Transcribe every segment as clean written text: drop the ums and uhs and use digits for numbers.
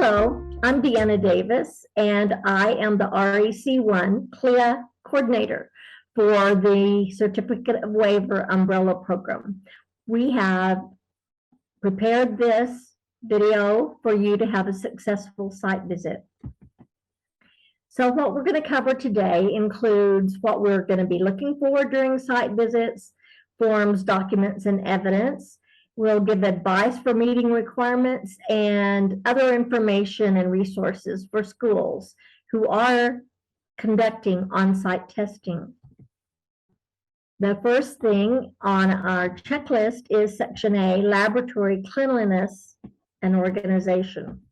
Hello, I'm Deanna Davis, and I am the REC1 Clia coordinator for the Certificate of Waiver Umbrella Program. We have prepared this video for you to have a successful site visit. So what we're going to cover today includes what we're going to be looking for during site visits, forms, documents, and evidence. We'll give advice for meeting requirements and other information and resources for schools who are conducting on-site testing. The first thing on our checklist is Section A, Laboratory Cleanliness and Organization.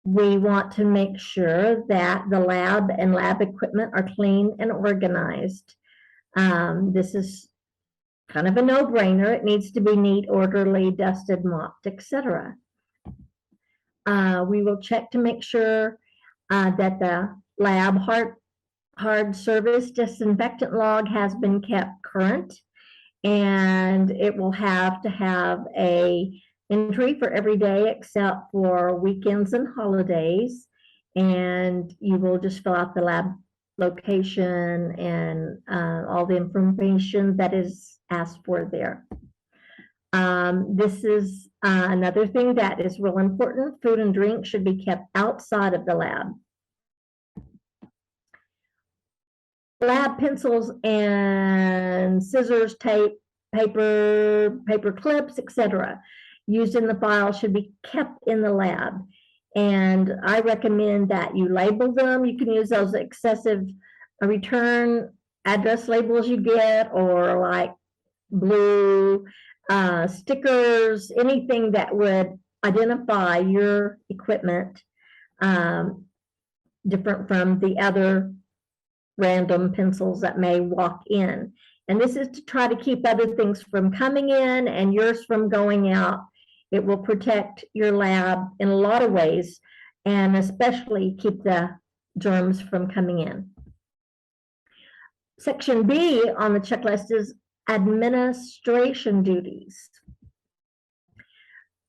We want to make sure that the lab and lab equipment are clean and organized. This is kind of a no-brainer. It needs to be neat, orderly, dusted, mopped, etc. We will check to make sure that the lab hard service disinfectant log has been kept current, and it will have to have a entry for every day except for weekends and holidays, and you will just fill out the lab location and all the information that is asked for there. This is another thing that is real important. Food and drink should be kept outside of the lab. Lab pencils and scissors, tape, paper clips, etc. used in the file should be kept in the lab. And I recommend that you label them. You can use those excessive return address labels you get, or like blue stickers, anything that would identify your equipment different from the other random pencils that may walk in. And this is to try to keep other things from coming in and yours from going out. It will protect your lab in a lot of ways, and especially keep the germs from coming in. Section B on the checklist is administration duties.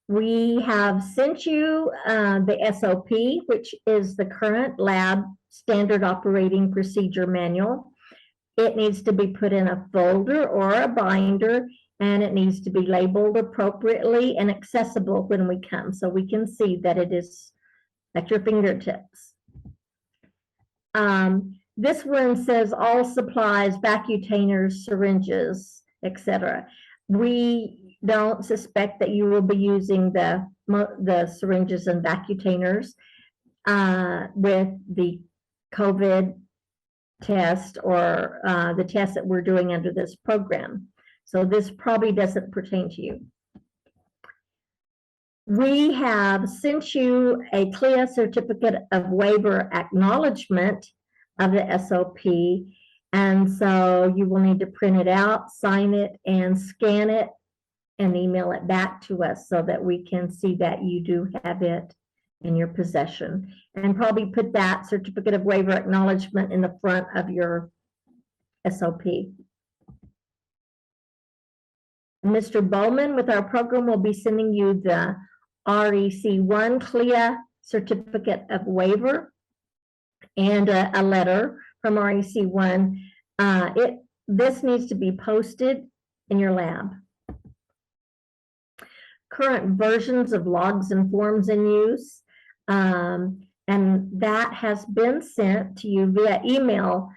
We have sent you the SOP, which is the current lab standard operating procedure manual. It needs to be put in a folder or a binder, and it needs to be labeled appropriately and accessible when we come, so we can see that it is at your fingertips. This one says all supplies, vacuumators, syringes, etc. We don't suspect that you will be using the syringes and vacuumators with the COVID test or the test that we're doing under this program. So this probably doesn't pertain to you. We have sent you a Clia Certificate of Waiver acknowledgement of the SOP, and so you will need to print it out, sign it, and scan it, and email it back to us so that we can see that you do have it in your possession, and probably put that Certificate of Waiver acknowledgement in the front of your SOP. Mr. Bowman with our program will be sending you the REC1 Clia Certificate of Waiver and a letter from REC1. This needs to be posted in your lab. Current versions of logs and forms in use, and that has been sent to you via email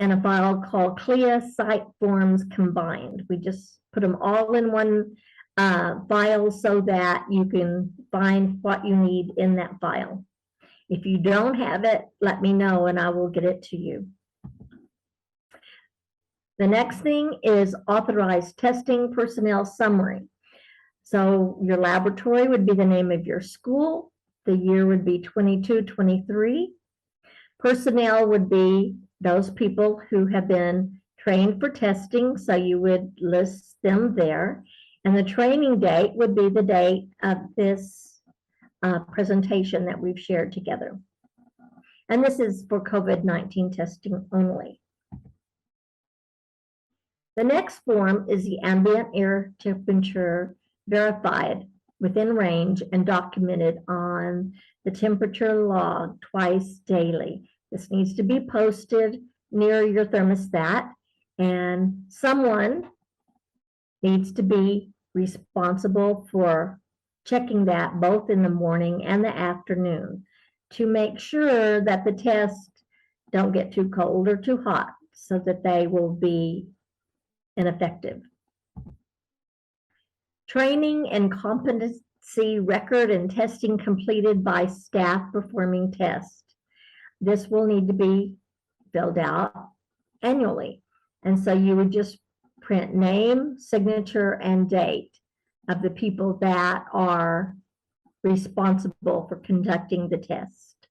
in a file called Clia Site Forms Combined. We just put them all in one file so that you can find what you need in that file. If you don't have it, let me know and I will get it to you. The next thing is authorized testing personnel summary. So your laboratory would be the name of your school. The year would be 22-23. Personnel would be those people who have been trained for testing, so you would list them there. And the training date would be the date of this presentation that we've shared together. And this is for COVID-19 testing only. The next form is the ambient air temperature verified within range and documented on the temperature log twice daily. This needs to be posted near your thermostat, and someone needs to be responsible for checking that both in the morning and the afternoon to make sure that the tests don't get too cold or too hot so that they will be ineffective. Training and competency record and testing completed by staff performing tests. This will need to be filled out annually. And so you would just print name, signature, and date of the people that are responsible for conducting the test.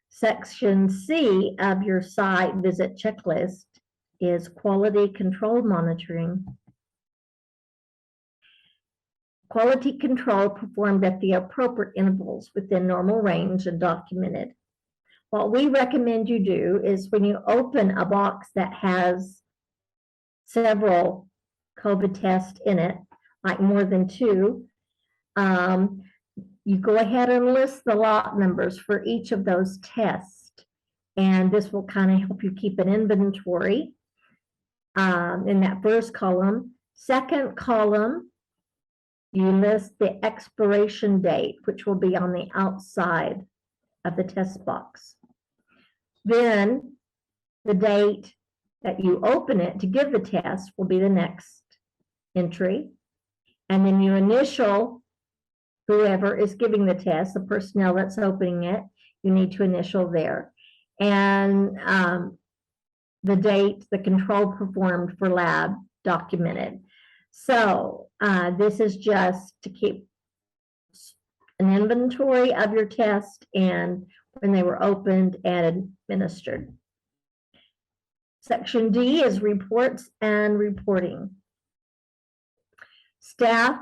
Section C of your site visit checklist is quality control monitoring. Quality control performed at the appropriate intervals within normal range and documented. What we recommend you do is when you open a box that has several COVID tests in it, like more than 2, you go ahead and list the lot numbers for each of those tests. And this will kind of help you keep an inventory in that first column. Second column, you list the expiration date, which will be on the outside of the test box. Then the date that you open it to give the test will be the next entry. And then you initial whoever is giving the test, the personnel that's opening it, you need to initial there. And the date the control performed for lab documented. So this is just to keep an inventory of your test and when they were opened and administered. Section D is reports and reporting. Staff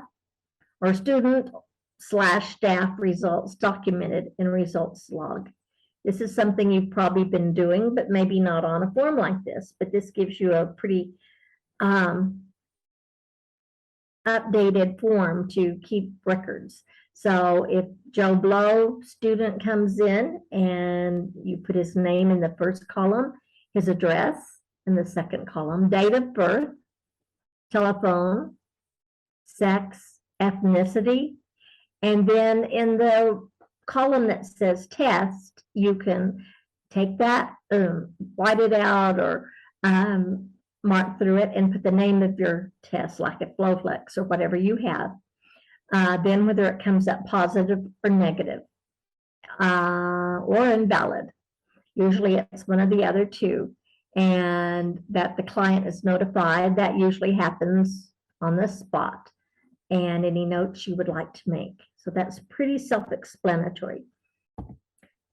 or student/staff results documented in results log. This is something you've probably been doing, but maybe not on a form like this, but this gives you a pretty updated form to keep records. So if Joe Blow student comes in and you put his name in the first column, his address in the second column, date of birth, telephone, sex, ethnicity, and then in the column that says test, you can take that, white it out or mark through it and put the name of your test, like a Flowflex or whatever you have. Then whether it comes up positive or negative or invalid. Usually it's one of the other two, and that the client is notified. That usually happens on the spot, and any notes you would like to make. So that's pretty self-explanatory.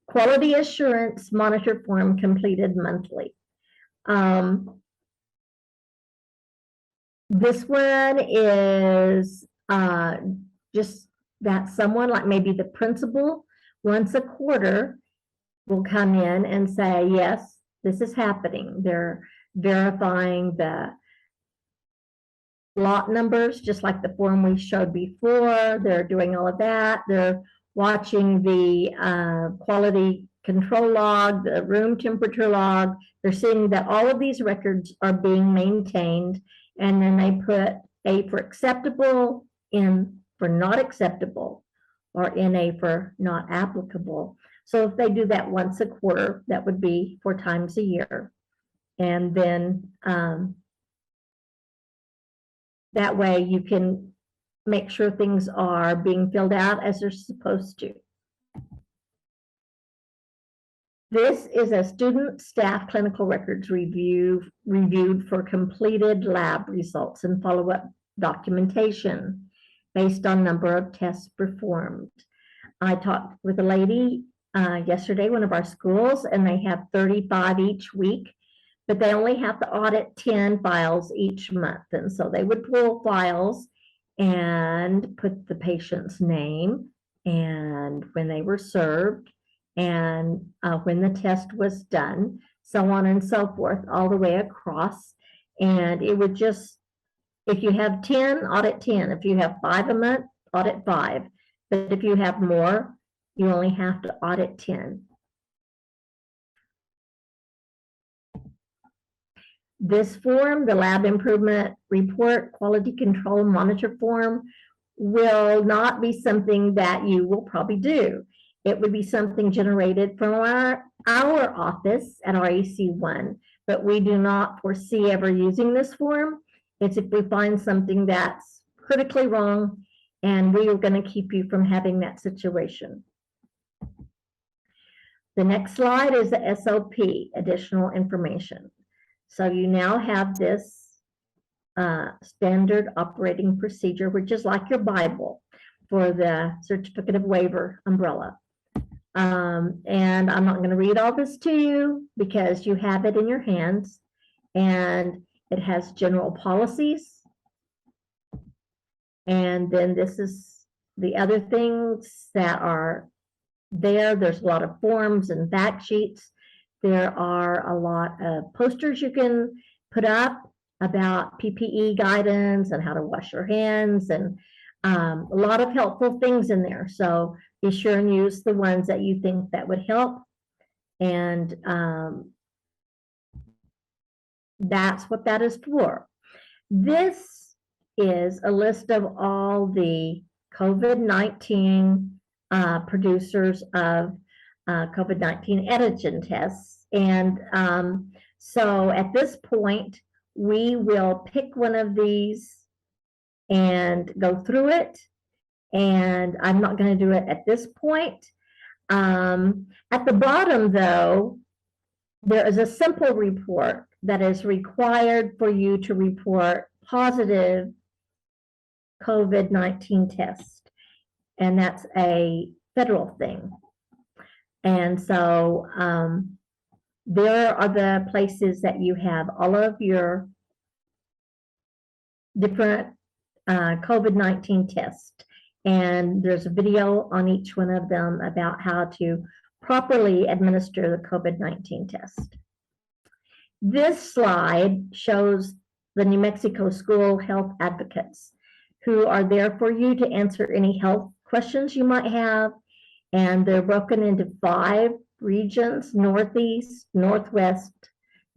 Quality assurance monitor form completed monthly. This one is just that someone, like maybe the principal, once a quarter will come in and say, yes, this is happening. They're verifying the lot numbers, just like the form we showed before. They're doing all of that. They're watching the quality control log, the room temperature log. They're seeing that all of these records are being maintained, and then they put A for acceptable, N for not acceptable, or NA for not applicable. So if they do that once a quarter, that would be 4 times a year. And then that way you can make sure things are being filled out as they're supposed to. This is a student staff clinical records reviewed for completed lab results and follow-up documentation based on number of tests performed. I talked with a lady yesterday, one of our schools, and they have 35 each week, but they only have to audit 10 files each month. And so they would pull files and put the patient's name and when they were served and when the test was done, so on and so forth, all the way across. And it would just If you have 10, audit 10. If you have 5 a month, audit 5. But if you have more, you only have to audit 10. This form, the Lab Improvement Report Quality Control Monitor form, will not be something that you will probably do. It would be something generated from our office at REC1, but we do not foresee ever using this form. It's if we find something that's critically wrong, and we are going to keep you from having that situation. The next slide is the SOP, additional information. So you now have this standard operating procedure, which is like your Bible for the certificate of waiver umbrella. And I'm not going to read all this to you because you have it in your hands, and it has general policies. And then this is the other things that are there. There's a lot of forms and fact sheets. There are a lot of posters you can put up about PPE guidance and how to wash your hands, and a lot of helpful things in there. So be sure and use the ones that you think that would help. And that's what that is for. This is a list of all the COVID-19 producers of COVID-19 antigen tests. And so at this point, we will pick one of these and go through it. And I'm not going to do it at this point. At the bottom, though, there is a simple report that is required for you to report positive COVID-19 test. And that's a federal thing. And so there are the places that you have all of your different COVID-19 tests. And there's a video on each one of them about how to properly administer the COVID-19 test. This slide shows the New Mexico School Health Advocates, who are there for you to answer any health questions you might have. And they're broken into 5 regions: Northeast, Northwest,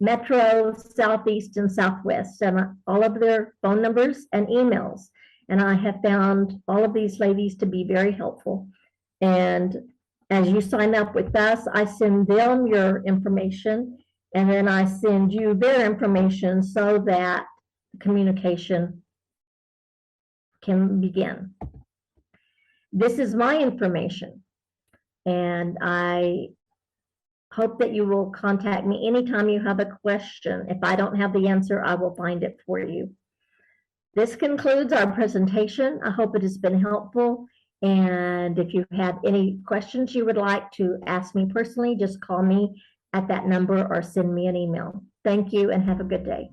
Metro, Southeast, and Southwest, and all of their phone numbers and emails. And I have found all of these ladies to be very helpful. And as you sign up with us, I send them your information, and then I send you their information so that communication can begin. This is my information, and I hope that you will contact me anytime you have a question. If I don't have the answer, I will find it for you. This concludes our presentation. I hope it has been helpful. And if you have any questions you would like to ask me personally, just call me at that number or send me an email. Thank you and have a good day.